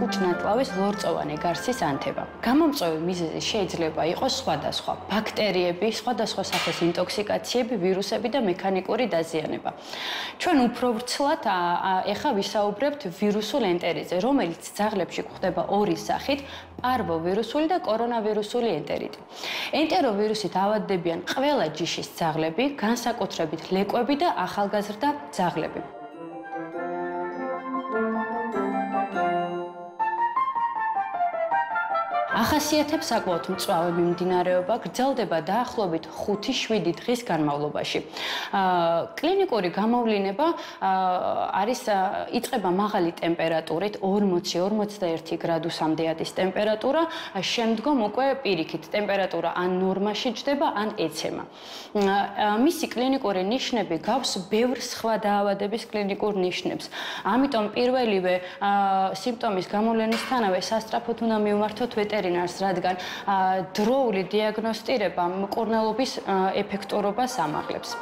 ხუჭნათლავის ლორწოვანი გარსის ანთება. გამომწვევი მიზეზი შეიძლება იყოს სხვადასხვა: ბაქტერიები, სხვადასხვა სახის ინტოქსიკაციები, ვირუსები და მექანიკური დაზიანება. ჩვენ უფრო ვრცლად ეხა ვისაუბრებთ ვირუსულ ენტერიტზე, რომელიც ძაღლებში გვხვდება ორი სახით: პარვოვირუსული და კორონავირუსული ენტერიტი. ენტეროვირუსით ავადდებიან ყველა ჯიშის ძაღლები, განსაკუთრებით ლეკვები და ახალგაზრდა ძაღლები. ახასიათებს საკმაოდ მწვავე მიმდინარეობა, გრძელდება დაახლოებით 5-7 დღის განმავლობაში. კლინიკური გამოვლინება იწყება მაღალი ტემპერატურით, 40-41 გრადუსამდე ადის ტემპერატურა, შემდგომ უკვე პირიქით ტემპერატურა ან ნორმაში ჯდება, ან ეცემა. მისი კლინიკური ნიშნები გავს ბევრ სხვა დაავადების კლინიკურ ნიშნებს. ამიტომ პირველივე სიმპტომის გამოვლენისთანავე სასწრაფოდ უნდა მივმართოთ ვეტერინარს, რადგან დროული დიაგნოსტირება მკურნალობის ეფექტურობას ამაღლებს.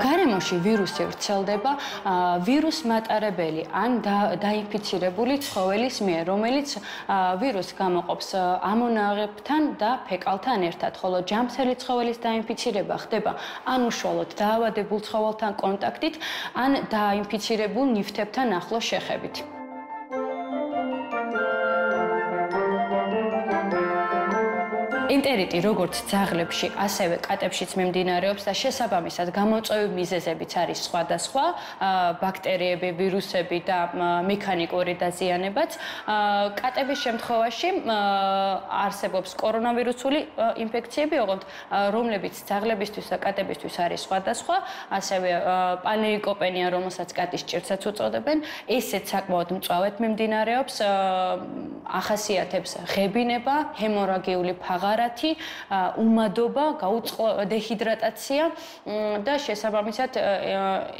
გარემოში ვირუსი ვრცელდება ვირუს მატარებელი ან დაინფიცირებული ცხოველის მიერ, რომელიც ვირუსს გამოყოფს ამონაღებთან და ფეკალთან ერთად, ხოლო ჯამსელი ცხოველის დაინფიცირება ხდება ან უშუალოდ დაავადებულ ცხოველთან კონტაქტით, ან დაინფიცირებულ ნივთებთან ახლო შეხებით. ენტერიტი როგორც ძაღლებში, ასევე კატებშიც მიმდინარეობს და შესაბამისად გამოწვევი მიზეზებიც არის სხვადასხვა: ბაქტერიები, ვირუსები და მექანიკური დაზიანებაც. კატების შემთხვევაში არსებობს კორონავირუსული ინფექციები, ოღონდ რომლებიც ძაღლებისთვის და კატებისთვის არის სხვადასხვა, ასევე პანეიკოპენია, რომელსაც კატის ჭირცაც უწოდებენ, ესეც საკმაოდ მწვავედ მიმდინარეობს, ახასიათებს ღებინება, ჰემორაგიული ფაღარათი, უმადობა, დეჰიდრატაცია და შესაბამისად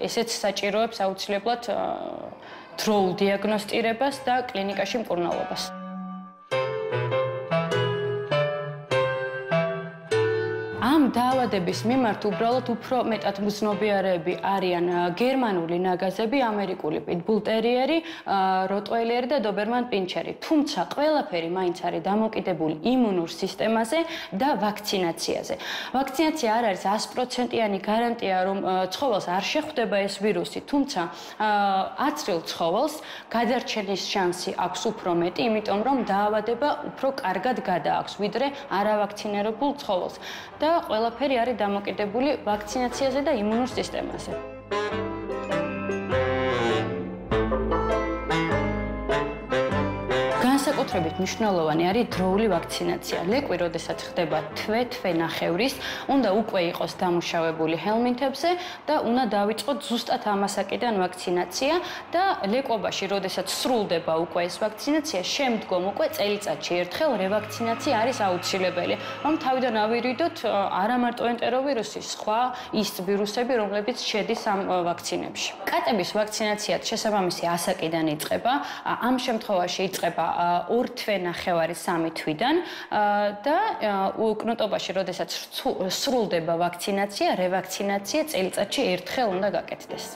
ესეც საჭიროებს აუცილებლად დროულ დიაგნოსტირებას და კლინიკაში მკურნალობას. ამ დაავადების მიმართ უბრალოდ უფრო მეტად მგრძნობიარეები არიან გერმანული ნაგაზები, ამერიკული პიტბულ-ტერიერი, როტვეილერი და დობერმან პინჩერი. თუმცა ყველაფერი მაინც არის დამოკიდებული იმუნურ სისტემაზე და ვაქცინაციაზე. ვაქცინაცია არ არის 100%-იანი გარანტია, რომ ცხოველს არ შეხვდება ეს ვირუსი, თუმცა აცრილ ცხოველს გადარჩენის შანსი აქვს უფრო მეტი, იმიტომ რომ დაავადება უფრო კარგად გადააქვს, ვიდრე არავაქცინირებულ ცხოველს. და ყველაფერი არის დამოკიდებული ვაქცინაციაზე და იმუნურ სისტემაზე. განსაკუთრებით მნიშვნელოვანი არის დროული ვაქცინაცია. ლეკვი, როდესაც ხდება თვე-ნახევრის, უნდა უკვე იყოს დამუშავებული ჰელმინთებზე და უნდა დავიწყოთ ზუსტად ამასაკიდან ვაქცინაცია და ლეკვობაში, როდესაც სრულდება უკვე ეს ვაქცინაცია, შემდგომ უკვე წელიწადში ერთხელ რევაქცინაცია არის აუცილებელი, რომ თავიდან ავირიდოთ არა მარტო ენტეროვირუსი, სხვა ის ვირუსები, რომლებიც შედის ამ ვაქცინებში. კატების ვაქცინაციაც შესაბამისი ასაკიდან იწყება, ამ შემთხვევაში იწყება 2 თვე-ნახევარი 3 თვიდან და უკნოტობაში, როდესაც სრულდება ვაქცინაცია, რევაქცინაცია წელიწადში ერთხელ უნდა გაკეთდეს.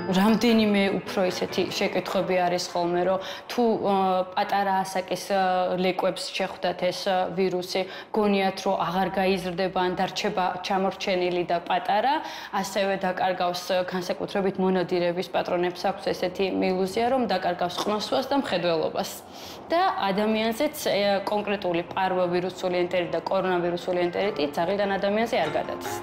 რამდენიმე უფრო ისეთი შეკითხვები არის ხოლმე, რომ თუ პატარა ასაკის ლეკვებს შეხვდათ ეს ვირუსი, გონიათ, რომ აღარ გაიზრდება ან დარჩება ჩამორჩენილი და პატარა, ასევე დაკარგავს განსაკუთრებით მონადირების პატრონებს აქვს ესეთი ილუზია, რომ დაკარგავს ყნოსვას და მხედველობას. და ადამიანზეც კონკრეტული პარვოვირუსული ენტერიტი და კორონავირუსული ენტერიტი ძაღლიდან ადამიანზე არ გადადის.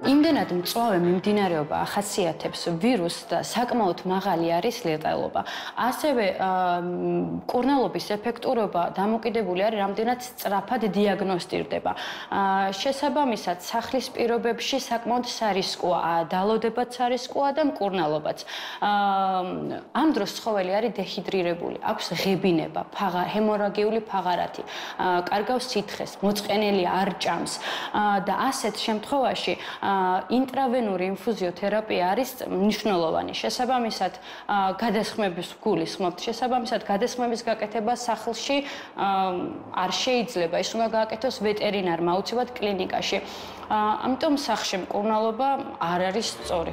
იმდენად მწვავე მიმდინარეობა ახასიათებს ვირუსს და საკმაოდ მაღალი არის ლეტალობა. ასევე მკურნალობის ეფექტურობა დამოკიდებული არის რამდენად სწრაფად დიაგნოსტირდება. შესაბამისად, სახლის პირობებში საკმაოდ სარისკოა, დალოდებაც სარისკოა და მკურნალობაც. ამ დროს ცხოველი არის დეჰიდრირებული, აქვს ღებინება, ჰემორაგიული ფაღარათი, კარგავს სითხეს, მოწყენილი არ ჭამს და ასეთ შემთხვევაში ინტრავენური ინფუზიოთერაპია არის მნიშვნელოვანი. შესაბამისად, გადასხმების გულისხმობთ, შესაბამისად, გადასხმების გაკეთება სახლში არ შეიძლება, ის უნდა გააკეთოს ვეტერინარმა, აუცილებლად კლინიკაში. ამიტომ სახლში მკურნალობა არ არის სწორი.